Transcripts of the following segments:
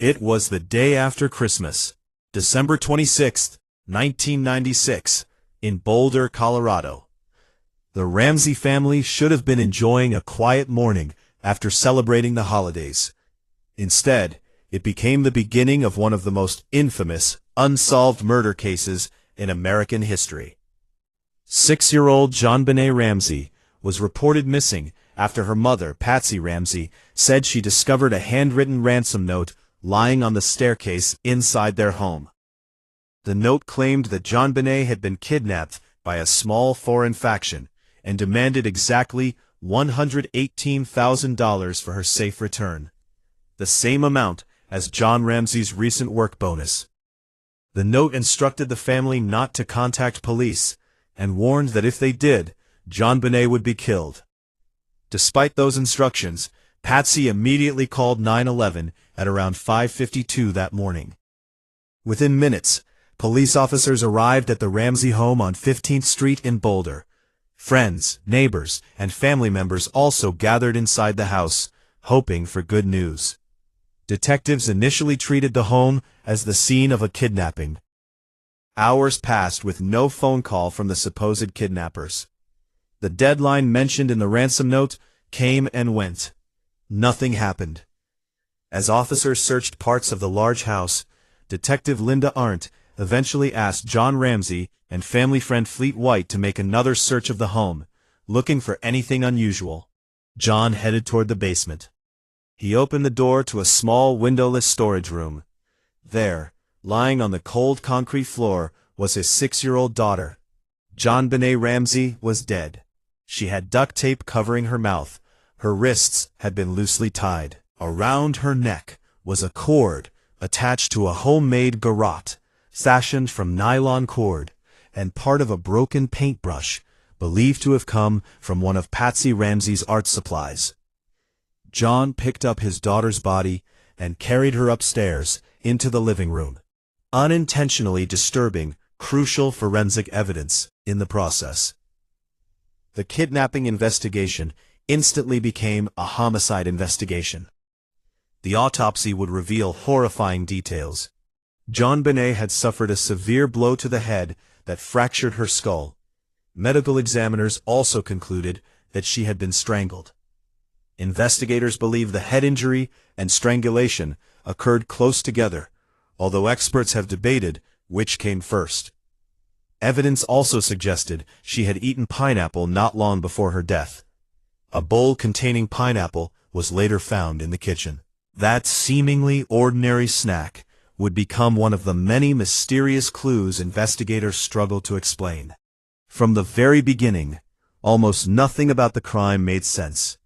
It was the day after Christmas, December 26, 1996, in Boulder, Colorado. The Ramsey family should have been enjoying a quiet morning after celebrating the holidays. Instead, it became the beginning of one of the most infamous, unsolved murder cases in American history. 6-year-old JonBenét Ramsey was reported missing after her mother, Patsy Ramsey, said she discovered a handwritten ransom note lying on the staircase inside their home. The note claimed that JonBenét had been kidnapped by a small foreign faction and demanded exactly $118,000 for her safe return, the same amount as John Ramsey's recent work bonus. The note instructed the family not to contact police and warned that if they did, JonBenét would be killed. Despite those instructions, Patsy immediately called 911 at around 5:52 that morning. Within minutes, police officers arrived at the Ramsey home on 15th Street in Boulder. Friends, neighbors, and family members also gathered inside the house, hoping for good news. Detectives initially treated the home as the scene of a kidnapping. Hours passed with no phone call from the supposed kidnappers. The deadline mentioned in the ransom note came and went. Nothing happened. As officers searched parts of the large house, Detective Linda Arndt eventually asked John Ramsey and family friend Fleet White to make another search of the home, looking for anything unusual. John headed toward the basement. He opened the door to a small windowless storage room. There, lying on the cold concrete floor, was his 6-year-old daughter. JonBenét Ramsey was dead. She had duct tape covering her mouth. Her wrists had been loosely tied. Around her neck was a cord attached to a homemade garrote, fashioned from nylon cord, and part of a broken paintbrush, believed to have come from one of Patsy Ramsey's art supplies. John picked up his daughter's body and carried her upstairs into the living room, unintentionally disturbing crucial forensic evidence in the process. The kidnapping investigation instantly became a homicide investigation. The autopsy would reveal horrifying details. JonBenét had suffered a severe blow to the head that fractured her skull. Medical examiners also concluded that she had been strangled. Investigators believe the head injury and strangulation occurred close together, although experts have debated which came first. Evidence also suggested she had eaten pineapple not long before her death. A bowl containing pineapple was later found in the kitchen. That seemingly ordinary snack would become one of the many mysterious clues investigators struggled to explain. From the very beginning, almost nothing about the crime made sense.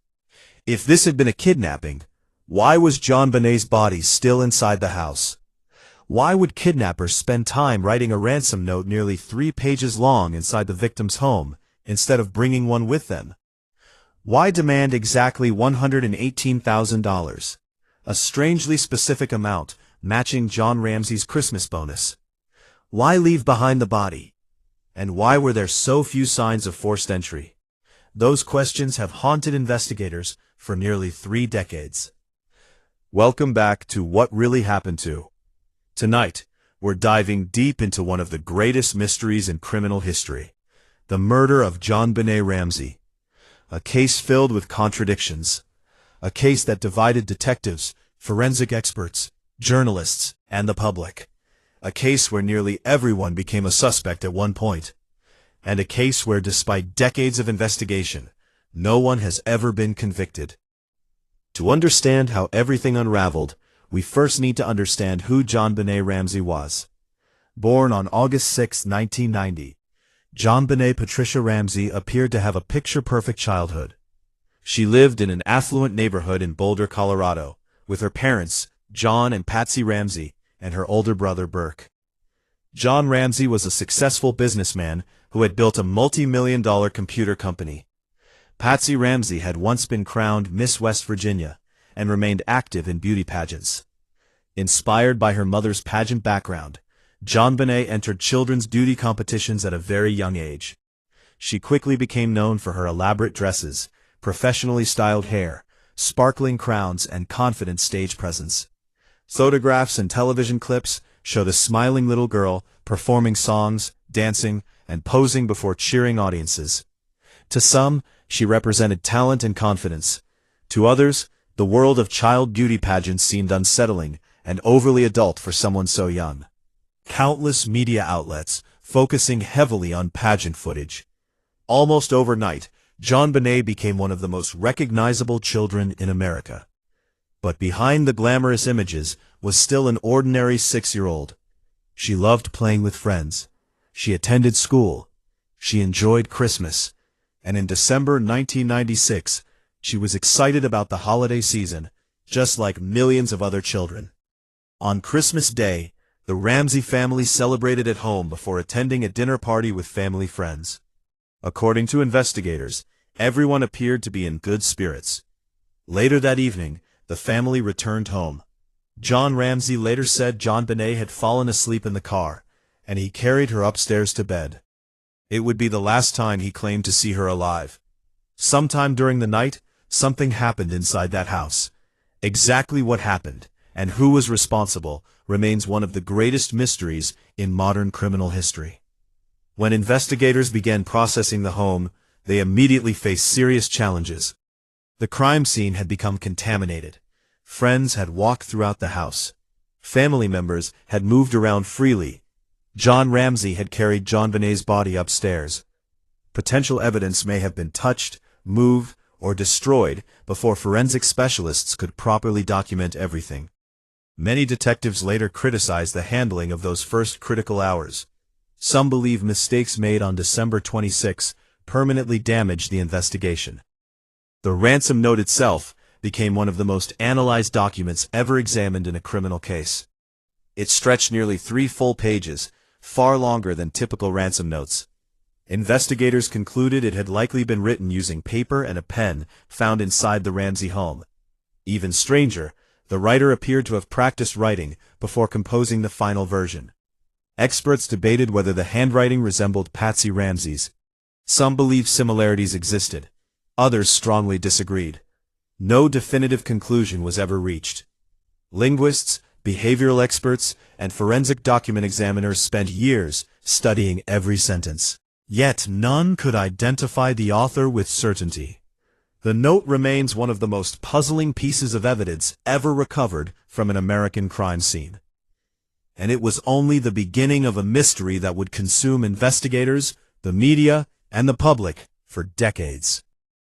If this had been a kidnapping, why was JonBenét's body still inside the house? Why would kidnappers spend time writing a ransom note nearly 3 pages long inside the victim's home, instead of bringing one with them? Why demand exactly $118,000, a strangely specific amount matching John Ramsey's Christmas bonus? Why leave behind the body? And why were there so few signs of forced entry? Those questions have haunted investigators for nearly 3 decades. Welcome back to What Really Happened To. Tonight, we're diving deep into one of the greatest mysteries in criminal history, the murder of JonBenét Ramsey. A case filled with contradictions. A case that divided detectives, forensic experts, journalists, and the public. A case where nearly everyone became a suspect at one point. And a case where, despite decades of investigation, no one has ever been convicted. To understand how everything unraveled, we first need to understand who JonBenét Ramsey was. Born on August 6, 1990, JonBenét Patricia Ramsey appeared to have a picture-perfect childhood. She lived in an affluent neighborhood in Boulder, Colorado, with her parents, John and Patsy Ramsey, and her older brother, Burke. John Ramsey was a successful businessman who had built a multi-million-dollar computer company. Patsy Ramsey had once been crowned Miss West Virginia and remained active in beauty pageants. Inspired by her mother's pageant background, JonBenét entered children's beauty competitions at a very young age. She quickly became known for her elaborate dresses, professionally styled hair, sparkling crowns, and confident stage presence. Photographs and television clips showed a smiling little girl performing songs, dancing, and posing before cheering audiences. To some, she represented talent and confidence. To others, the world of child beauty pageants seemed unsettling and overly adult for someone so young. Countless media outlets focusing heavily on pageant footage. Almost overnight, JonBenét became one of the most recognizable children in America. But behind the glamorous images was still an ordinary 6-year-old. She loved playing with friends. She attended school. She enjoyed Christmas. And in December 1996, she was excited about the holiday season, just like millions of other children. On Christmas Day, the Ramsey family celebrated at home before attending a dinner party with family friends. According to investigators, everyone appeared to be in good spirits. Later that evening, the family returned home. John Ramsey later said JonBenét had fallen asleep in the car, and he carried her upstairs to bed. It would be the last time he claimed to see her alive. Sometime during the night, something happened inside that house. Exactly what happened, and who was responsible, remains one of the greatest mysteries in modern criminal history. When investigators began processing the home, they immediately faced serious challenges. The crime scene had become contaminated. Friends had walked throughout the house. Family members had moved around freely. John Ramsey had carried JonBenét's body upstairs. Potential evidence may have been touched, moved, or destroyed before forensic specialists could properly document everything. Many detectives later criticized the handling of those first critical hours. Some believe mistakes made on December 26 permanently damaged the investigation. The ransom note itself became one of the most analyzed documents ever examined in a criminal case. It stretched nearly 3 full pages, far longer than typical ransom notes. Investigators concluded it had likely been written using paper and a pen found inside the Ramsey home. Even stranger, the writer appeared to have practiced writing before composing the final version. Experts debated whether the handwriting resembled Patsy Ramsey's. Some believed similarities existed. Others strongly disagreed. No definitive conclusion was ever reached. Linguists, behavioral experts, and forensic document examiners spent years studying every sentence. Yet none could identify the author with certainty. The note remains one of the most puzzling pieces of evidence ever recovered from an American crime scene. And it was only the beginning of a mystery that would consume investigators, the media, and the public for decades.